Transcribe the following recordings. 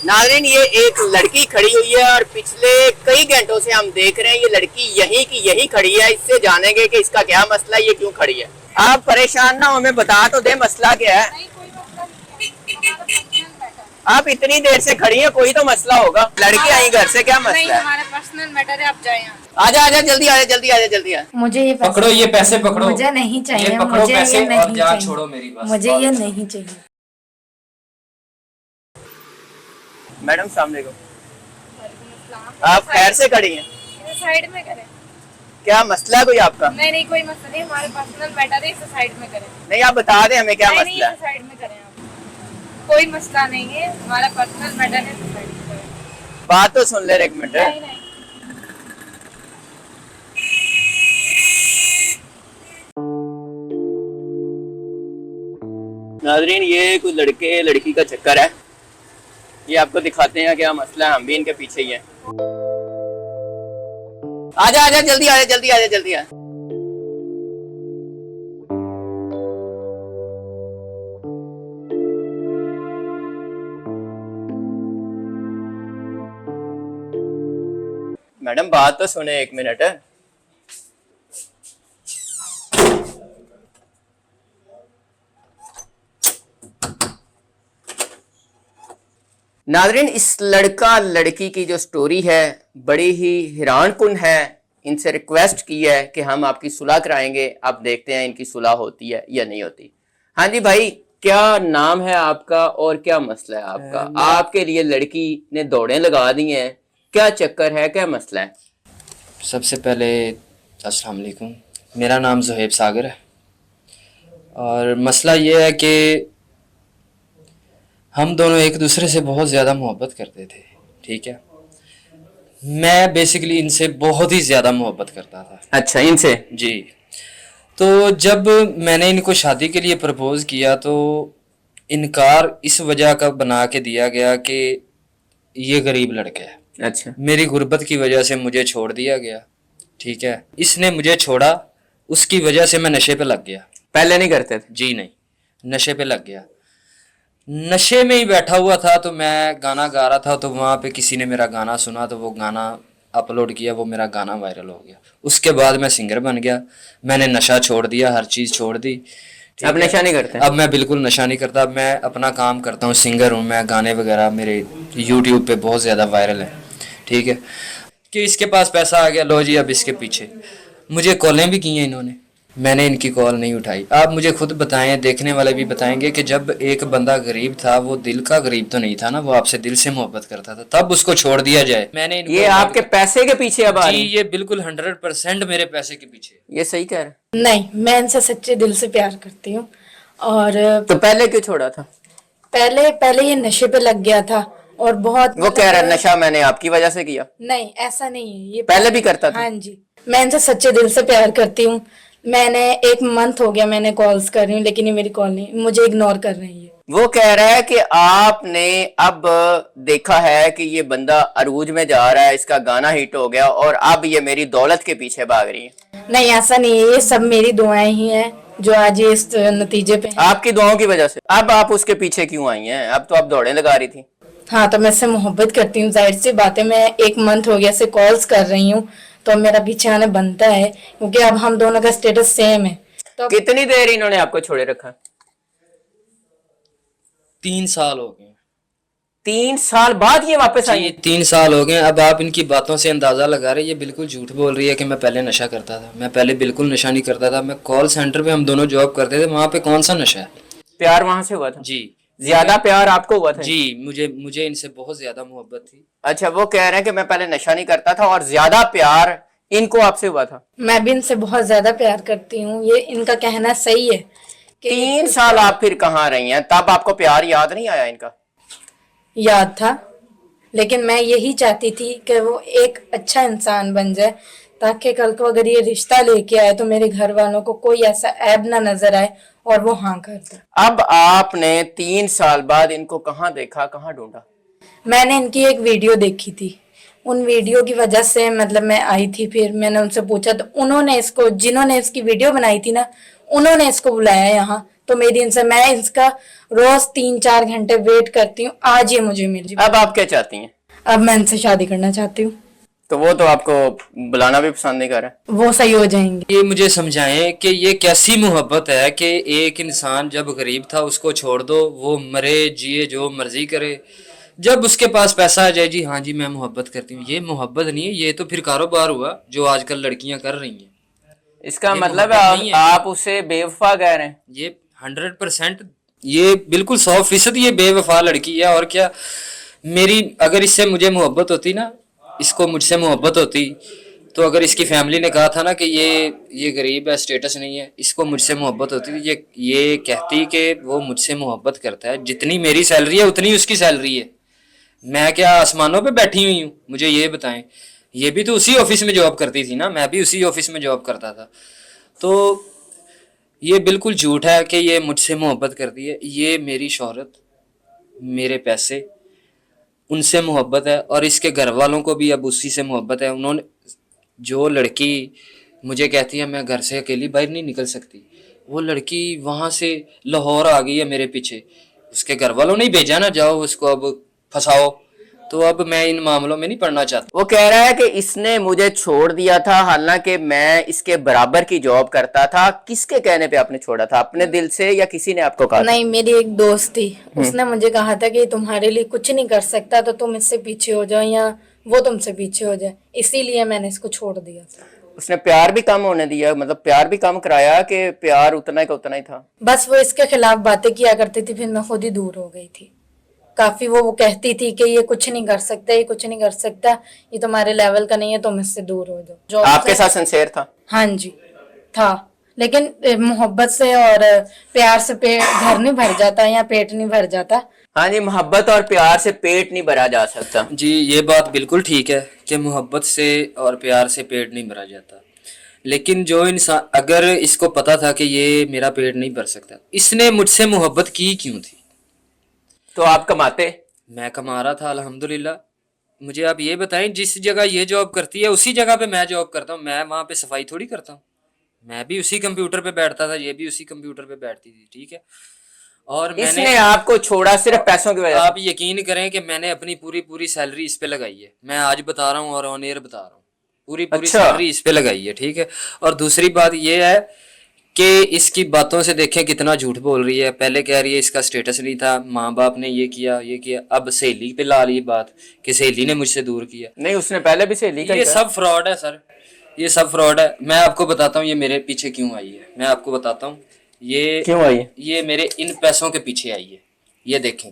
नाज़रीन, ये एक लड़की खड़ी हुई है और पिछले कई घंटों से हम देख रहे हैं ये लड़की यहीं की यहीं खड़ी है। इससे जानेंगे कि इसका क्या मसला है, ये क्यों खड़ी है। आप परेशान ना हो, हमें बता तो दे मसला क्या है। नहीं, कोई मसला नहीं है। आप इतनी देर से खड़ी हैं, कोई तो मसला होगा। लड़की आई घर से, क्या नहीं, मसला है? हमारा पर्सनल मैटर है, आप जाए यहाँ। आजा आजा, जल्दी आजा, जल्दी आजा, जल्दी आजा। मुझे ये पकड़ो, ये पैसे पकड़ो। मुझे नहीं चाहिए, ये पकड़ो मुझे पैसे ये और नहीं जा, चाहिए, छोड़ो मेरी बात। मुझे ये नहीं चाहिए। मैडम सामने को, आप खैर से खड़ी हैं, साइड में करें। क्या मसला है कोई आपका? नहीं नहीं, कोई मसला नहीं, हमारे पर्सनल मैटर है, इसे साइड में करें। नहीं, आप बता दें हमें क्या नहीं मसला नहीं, है। साइड में करें आप। कोई मसला नहीं है, हमारा पर्सनल मैटर है, इसे साइड में करें। बात तो सुन ले, एक मिनट। नहीं नहीं, नाजरीन, ये कोई लड़के लड़की का चक्कर है। ये आपको दिखाते हैं क्या मसला है, हम भी इनके पीछे ही हैं। आजा आजा, जल्दी आजा, जल्दी आजा, जल्दी आजा। मैडम बात तो सुने, एक मिनट। नाजरीन, इस लड़का लड़की की जो स्टोरी है बड़ी ही हैरानकुन है। इनसे रिक्वेस्ट की है कि हम आपकी सुलह कराएंगे, आप देखते हैं इनकी सुलह होती है या नहीं होती। हाँ जी भाई, क्या नाम है आपका और क्या मसला है आपका? आपके लिए लड़की ने दौड़ें लगा दी हैं, क्या चक्कर है, क्या मसला है? सबसे पहले अस्सलाम वालेकुम, मेरा नाम ज़ुहैब सागर है और मसला ये है कि हम दोनों एक दूसरे से बहुत ज़्यादा मोहब्बत करते थे। ठीक है, मैं बेसिकली इनसे बहुत ही ज़्यादा मोहब्बत करता था। अच्छा, इनसे? जी। तो जब मैंने इनको शादी के लिए प्रपोज़ किया तो इनकार इस वजह का बना के दिया गया कि ये गरीब लड़का है। अच्छा, मेरी गुर्बत की वजह से मुझे छोड़ दिया गया। ठीक है, इसने मुझे छोड़ा, उसकी वजह से मैं नशे पे लग गया। पहले नहीं करते थे? जी नहीं, नशे पे लग गया। नशे में ही बैठा हुआ था तो मैं गाना गा रहा था, तो वहाँ पे किसी ने मेरा गाना सुना तो वो गाना अपलोड किया, वो मेरा गाना वायरल हो गया। उसके बाद मैं सिंगर बन गया, मैंने नशा छोड़ दिया, हर चीज़ छोड़ दी। अब नशा नहीं करते? अब मैं बिल्कुल नशा नहीं करता, मैं अपना काम करता हूँ, सिंगर हूँ मैं, गाने वगैरह मेरे यूट्यूब पे बहुत ज़्यादा वायरल है। ठीक है, कि इसके पास पैसा आ गया, लो जी अब इसके पीछे। मुझे कॉलें भी की हैं इन्होंने, मैंने इनकी कॉल नहीं उठाई। आप मुझे खुद बताएं, देखने वाले भी बताएंगे कि जब एक बंदा गरीब था, वो दिल का गरीब तो नहीं था ना, वो आपसे दिल से मोहब्बत करता था, तब उसको छोड़ दिया जाए। मैंने ये आपके पैसे के पीछे अब आ जी, रही? ये बिल्कुल 100% मेरे पैसे के पीछे। ये सही कह रहे हैं? नहीं, मैं इनसे सच्चे दिल से प्यार करती हूँ। और तो पहले क्यों छोड़ा था? पहले पहले ये नशे पे लग गया था और बहुत वो कह रहा है नशा मैंने आपकी वजह से किया। नहीं, ऐसा नहीं है, ये पहले भी करता था? हाँ जी, मैं इनसे सच्चे दिल से प्यार करती हूँ। मैंने 1 मंथ हो गया मैंने कॉल्स कर रही हूँ, लेकिन ये मेरी कॉल नहीं, मुझे इग्नोर कर रही है। वो कह रहा है कि आपने अब देखा है कि ये बंदा अरूज में जा रहा है, इसका गाना हिट हो गया और अब ये मेरी दौलत के पीछे भाग रही है। नहीं, ऐसा नहीं है, ये सब मेरी दुआएं ही हैं जो आज ये इस नतीजे पे हैं। आपकी दुआओं की वजह से? अब आप उसके पीछे क्यों आई हैं? अब तो आप दौड़े लगा रही थी। हाँ, तो मैं इससे मोहब्बत करती हूँ, जाहिर सी बात है। मैं 1 मंथ हो गया से कॉल्स कर रही हूँ, तो मेरा पीछे आना बनता है, क्योंकि अब हम दोनों का स्टेटस सेम है। तो कितनी देर इन्होंने आपको छोड़े रखा? 3 साल हो गए। 3 साल बाद ये वापस आई? जी, 3 साल हो गए। अब आप इनकी बातों से अंदाज़ा लगा रहे हैं, ये बिल्कुल झूठ बोल रही है कि मैं पहले नशा करता था। मैं पहले बिल्कुल नशा नहीं करता था। मैं कॉल सेंटर पे हम दोनों जॉब करते थे, वहाँ पे कौन सा नशा है? प्यार वहां से हुआ था? जी, ज्यादा प्यार आपको हुआ था? जी, मुझे इनसे बहुत ज़्यादा मोहब्बत थी। अच्छा, वो कह रहे हैं कि मैं पहले नशा नहीं करता था और ज्यादा प्यार इनको आपसे हुआ था? मैं भी इनसे बहुत ज्यादा प्यार करती हूँ, ये इनका कहना सही है कि 3 साल आप फिर कहाँ रही हैं? तब आपको प्यार याद नहीं आया इनका? याद था, लेकिन मैं यही चाहती थी कि वो एक अच्छा इंसान बन जाए, ताकि कल को अगर ये रिश्ता लेके आए तो मेरे घर वालों को कोई ऐसा ऐब ना नजर आए और वो हाँ कर दे। अब आपने 3 साल बाद इनको कहाँ देखा, कहाँ ढूंढा? मैंने इनकी एक वीडियो देखी थी, उन वीडियो की वजह से मतलब मैं आई थी, फिर मैंने उनसे पूछा तो उन्होंने इसको, जिन्होंने इसकी वीडियो बनाई थी ना, उन्होंने इसको बुलाया यहाँ तो मेरी इनसे मैं इसका रोज 3-4 घंटे वेट करती हूँ, आज ये मुझे मिल जाए। अब आप क्या चाहती हैं? अब मैं इनसे शादी करना चाहती हूँ। तो वो तो आपको बुलाना भी पसंद नहीं कर रहा। वो सही हो जाएंगे। ये मुझे समझाएं कि ये कैसी मोहब्बत है कि एक इंसान जब गरीब था उसको छोड़ दो, वो मरे जिए जो मर्जी करे, जब उसके पास पैसा आ जाए जी हाँ जी मैं मोहब्बत करती हूँ। ये मोहब्बत नहीं है, ये तो फिर कारोबार हुआ जो आजकल लड़कियां कर रही हैं। इसका ये मतलब मोहब्बत नहीं है। आप उसे बेवफा कह रहे हैं। ये 100%, ये बिल्कुल 100% ये बेवफा लड़की है। और क्या, मेरी अगर इससे मुझे मोहब्बत होती ना, इसको मुझसे मोहब्बत होती, तो अगर इसकी फैमिली ने कहा था ना कि ये गरीब है, स्टेटस नहीं है, इसको मुझसे मोहब्बत होती थी, ये कहती कि वो मुझसे मोहब्बत करता है, जितनी मेरी सैलरी है उतनी उसकी सैलरी है, मैं क्या आसमानों पे बैठी हुई हूँ? मुझे ये बताएं। ये भी तो उसी ऑफिस में जॉब करती थी ना, मैं भी उसी ऑफिस में जॉब करता था। तो ये बिल्कुल झूठ है कि ये मुझसे मोहब्बत करती है। ये मेरी शोहरत, मेरे पैसे, उनसे मोहब्बत है। और इसके घर वालों को भी अब उसी से मोहब्बत है। उन्होंने, जो लड़की मुझे कहती है मैं घर से अकेली बाहर नहीं निकल सकती, वो लड़की वहाँ से लाहौर आ गई है मेरे पीछे। उसके घर वालों ने ही भेजा ना, जाओ उसको अब फंसाओ। तो अब मैं इन मामलों में नहीं पड़ना चाहता। वो कह रहा है कि इसने मुझे छोड़ दिया था, हालांकि मैं इसके बराबर की जॉब करता था। किसके कहने पे आपने छोड़ा था? अपने दिल से या किसी ने आपको कहा था? नहीं, मेरी एक दोस्त थी, उसने मुझे कहा था कि तुम्हारे लिए कुछ नहीं कर सकता तो तुम इससे पीछे हो जाओ या वो तुमसे पीछे हो जाए, इसीलिए मैंने इसको छोड़ दिया था। उसने प्यार भी कम होने दिया, मतलब प्यार भी कम कराया कि प्यार उतना का उतना ही था? बस वो इसके खिलाफ बातें किया करती थी, फिर मैं खुद ही दूर हो गई थी। काफी वो कहती थी कि ये कुछ नहीं कर सकता, ये कुछ नहीं कर सकता, ये तुम्हारे लेवल का नहीं है, तुम इससे दूर हो जाओ। जो आपके साथ सिंसेयर था? हाँ जी था, लेकिन मोहब्बत से और प्यार से घर नहीं भर जाता या पेट नहीं भर जाता। हाँ जी, मोहब्बत और प्यार से पेट नहीं भरा जा सकता। जी ये बात बिल्कुल ठीक है कि मोहब्बत से और प्यार से पेट नहीं भरा जाता। लेकिन जो इंसान, अगर इसको पता था कि ये मेरा पेट नहीं भर सकता, इसने मुझसे मोहब्बत की क्यों थी? तो आप कमाते? मैं कमा रहा था अल्हम्दुलिल्लाह। मुझे आप ये बताएं, जिस जगह ये जॉब करती है उसी जगह पे मैं जॉब करता हूँ। मैं वहाँ पे सफाई थोड़ी करता हूँ, मैं भी उसी कंप्यूटर पे बैठता था, ये भी उसी कंप्यूटर पे बैठती थी, ठीक है। और इसने मैंने, आपको छोड़ा सिर्फ पैसों की वजह से? आप यकीन करें कि मैंने अपनी पूरी पूरी सैलरी इस पे लगाई है। मैं आज बता रहा हूँ और ऑन एयर बता रहा हूँ, पूरी पूरी अच्छा। सैलरी इस पे लगाई है, ठीक है। और दूसरी बात ये है कि इसकी बातों से देखें कितना झूठ बोल रही है। पहले कह रही है इसका स्टेटस नहीं था, माँ बाप ने ये किया ये किया, अब सहेली पे ला ली बात कि सहेली ने मुझसे दूर किया। नहीं, उसने पहले भी सहेली का ही ये कहा। सब फ्रॉड है सर, ये सब फ्रॉड है। मैं आपको बताता हूँ ये मेरे पीछे क्यों आई है, मैं आपको बताता हूँ ये क्यों आई है? ये मेरे इन पैसों के पीछे आई है। ये देखें,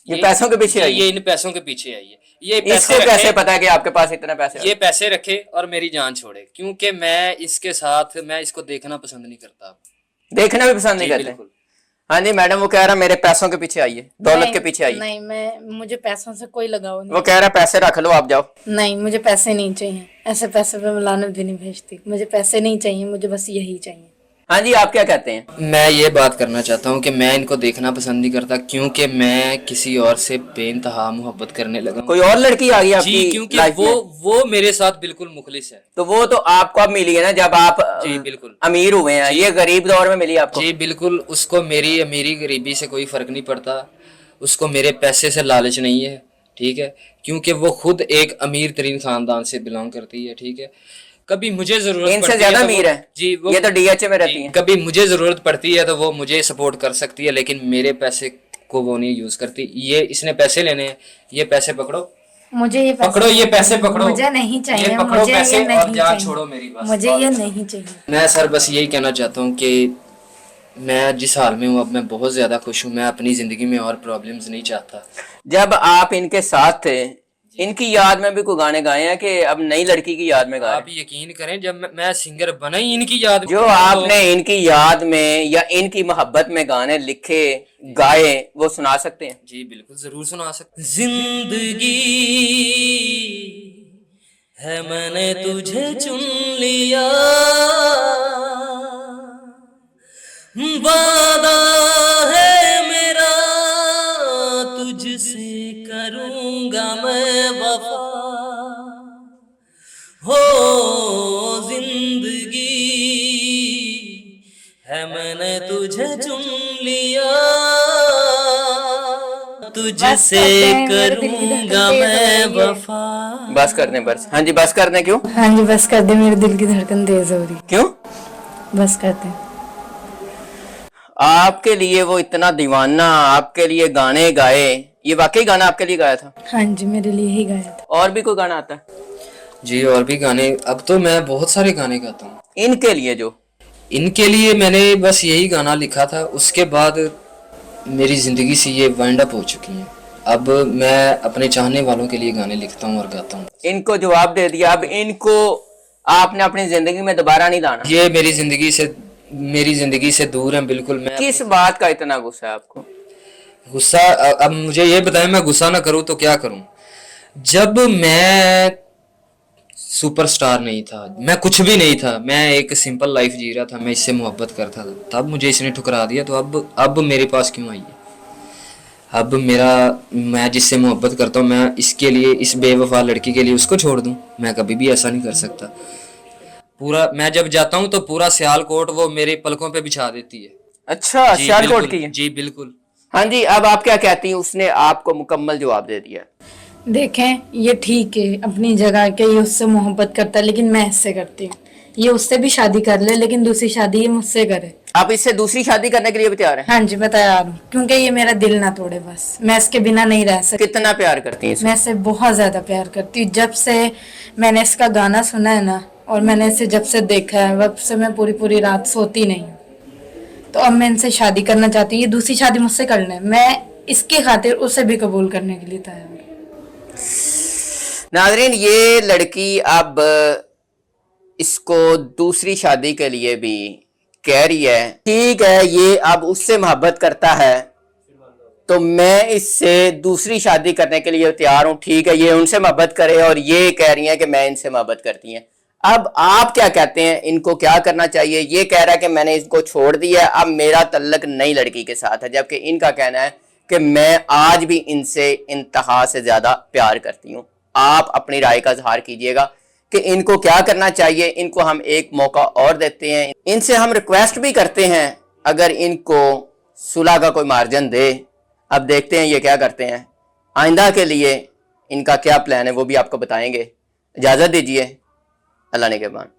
ये पैसों के पीछे आई है? ये इन पैसों के पीछे आई है। ये इसको पैसे कैसे रखे, पता है कि आपके पास इतने पैसे हैं? ये पैसे रखे और मेरी जान छोड़े, क्योंकि मैं इसके साथ, मैं इसको देखना पसंद नहीं करता। देखना भी पसंद नहीं जी, करते? बिल्कुल। हाँ जी मैडम, वो कह रहा मेरे पैसों के पीछे आई है, दौलत के पीछे आई है। नहीं, मुझे पैसों से कोई लगाव नहीं। वो कह रहा पैसे रख लो, आप जाओ। नहीं, मुझे पैसे नहीं चाहिए, ऐसे पैसे पे मैं लानत भी नहीं भेजती। मुझे पैसे नहीं चाहिए, मुझे बस यही चाहिए। हाँ जी, आप क्या कहते हैं? मैं ये बात करना चाहता हूँ कि मैं इनको देखना पसंद नहीं करता, क्योंकि मैं किसी और से बेइंतहा मोहब्बत करने लगा हूँ। कोई और लड़की आ गई जी, आपकी क्योंकि लाइफ में? वो मेरे साथ बिल्कुल मुखलिस है। तो वो तो आपको अब मिली है ना, जब आप जी बिल्कुल। अमीर हुए हैं। ये गरीब दौर में मिली आपको? जी बिल्कुल, उसको मेरी अमीरी गरीबी से कोई फर्क नहीं पड़ता, उसको मेरे पैसे से लालच नहीं है, ठीक है, क्योंकि वो खुद एक अमीर तरीन खानदान से बिलोंग करती है, ठीक है। कभी मुझे जरूरत इनसे पड़ती ज्यादा है तो अमीर है? जी वो, ये तो डीएचए में रहती जी, है। कभी मुझे जरूरत पड़ती है तो वो मुझे सपोर्ट कर सकती है, लेकिन मेरे पैसे को वो नहीं यूज करती। ये इसने पैसे लेने हैं, ये पैसे पकड़ो, मुझे ये पकड़ो ये पैसे पकड़ो, मुझे नहीं चाहिए, ये पकड़ो मुझे पैसे ये और नहीं जान चाहिए। छोड़ो मेरी बात। मुझे ये नहीं चाहिए। मैं सर बस यही कहना चाहता हूँ कि मैं जिस हाल में हूँ अब मैं बहुत ज़्यादा खुश हूँ। मैं अपनी ज़िंदगी में और प्रॉब्लम्स नहीं चाहता। जब आप इनके साथ थे, इनकी याद में भी कोई गाने गाए हैं कि अब नई लड़की की याद में गा रहे आप यकीन करें, जब मैं सिंगर बना ही इनकी याद में, जो आपने इनकी याद में या इनकी मोहब्बत में गाने लिखे गाए, वो सुना सकते हैं? जी बिल्कुल जरूर सुना सकते। जिंदगी है मैंने तुझे चुन लिया, वादा है मेरा तुझसे करूंगा मैं वफा, हो जिंदगी है मैंने तुझे चुन लिया तुझसे करते हैं, मेरे दिल की धड़कन करूंगा तेज हो मैं रही है। वफा। बस कर दें बस। हाँ जी बस कर दें। क्यों हाँ जी बस कर दे, मेरे दिल की धड़कन तेज हो रही। क्यों? बस कर दे। आपके लिए वो इतना दीवाना, आपके लिए गाने गाए, ये वाकई गाना आपके लिए गाया था? हाँ जी मेरे लिए ही गाया था। और भी कोई गाना आता है जी और भी गाने, अब तो मैं बहुत सारे गाने गाता हूँ। इनके लिए? जो इनके लिए मैंने बस यही गाना लिखा था, उसके बाद मेरी ज़िंदगी से ये वाइंड अप हो चुकी हैं। अब मैं अपने चाहने वालों के लिए गाने लिखता हूँ और गाता हूँ। इनको जवाब दे दिया, अब इनको आपने अपनी जिंदगी में दोबारा नहीं लाना। ये मेरी ज़िंदगी से दूर हैं बिल्कुल। मैं किस बात का इतना गुस्सा है आपको? गुस्सा, अब मुझे ये बताएं मैं गुस्सा ना करूँ तो क्या करूँ? जब मैं सुपरस्टार नहीं था, मैं कुछ भी नहीं था, मैं एक सिंपल लाइफ जी रहा था, मैं इससे मोहब्बत करता था, तब मुझे इसने ठुकरा दिया, तो अब मेरे पास क्यों आई है? अब मैं जिससे मोहब्बत करता हूँ, मैं इसके लिए, इस बेवफा लड़की के लिए उसको छोड़ दूँ? मैं कभी भी ऐसा नहीं कर सकता। पूरा मैं जब जाता हूँ तो पूरा सियालकोट वो मेरे पलकों पे बिछा देती है। अच्छा, जी सियालकोट बिल्कुल, की है? जी बिल्कुल। हाँ जी, अब आप क्या कहती हैं? उसने आपको मुकम्मल जवाब दे दिया। देखें ये ठीक है अपनी जगह के, ये उससे मोहब्बत करता है, लेकिन मैं इससे करती हूँ। ये उससे भी शादी कर ले, लेकिन दूसरी शादी ये मुझसे करे। आप इससे दूसरी शादी करने के लिए भी तैयार हैं? हाँ जी मैं तैयार हूँ, क्योंकि ये मेरा दिल ना तोड़े, बस मैं इसके बिना नहीं रह सकती। कितना प्यार करती हैं इसको? मैं इससे बहुत ज्यादा प्यार करती हूँ। जब से मैंने इसका गाना सुना है ना, और मैंने इसे जब से देखा है, वब से मैं पूरी पूरी रात सोती नहीं हूँ। तो अब मैं इनसे शादी करना चाहती हूँ। ये दूसरी शादी मुझसे कर ले, मैं इसकी खातिर उसे भी कबूल करने के लिए तैयार हूँ। नाज़रीन, ये लड़की अब इसको दूसरी शादी के लिए भी कह रही है। ठीक है, ये अब उससे मोहब्बत करता है तो मैं इससे दूसरी शादी करने के लिए तैयार हूँ। ठीक है, ये उनसे मोहब्बत करे और ये कह रही है कि मैं इनसे मोहब्बत करती हैं। अब आप क्या कहते हैं, इनको क्या करना चाहिए? ये कह रहा है कि मैंने इसको छोड़ दिया है, अब मेरा तल्लक नई लड़की के साथ है, जबकि इनका कहना है कि मैं आज भी इनसे इंतहा से ज्यादा प्यार करती हूँ। आप अपनी राय का इजहार कीजिएगा कि इनको क्या करना चाहिए। इनको हम एक मौका और देते हैं, इनसे हम रिक्वेस्ट भी करते हैं अगर इनको सुलह का कोई मार्जिन दे। अब देखते हैं ये क्या करते हैं। आइंदा के लिए इनका क्या प्लान है वो भी आपको बताएंगे। इजाजत दीजिए, अल्लाह ने के बाद।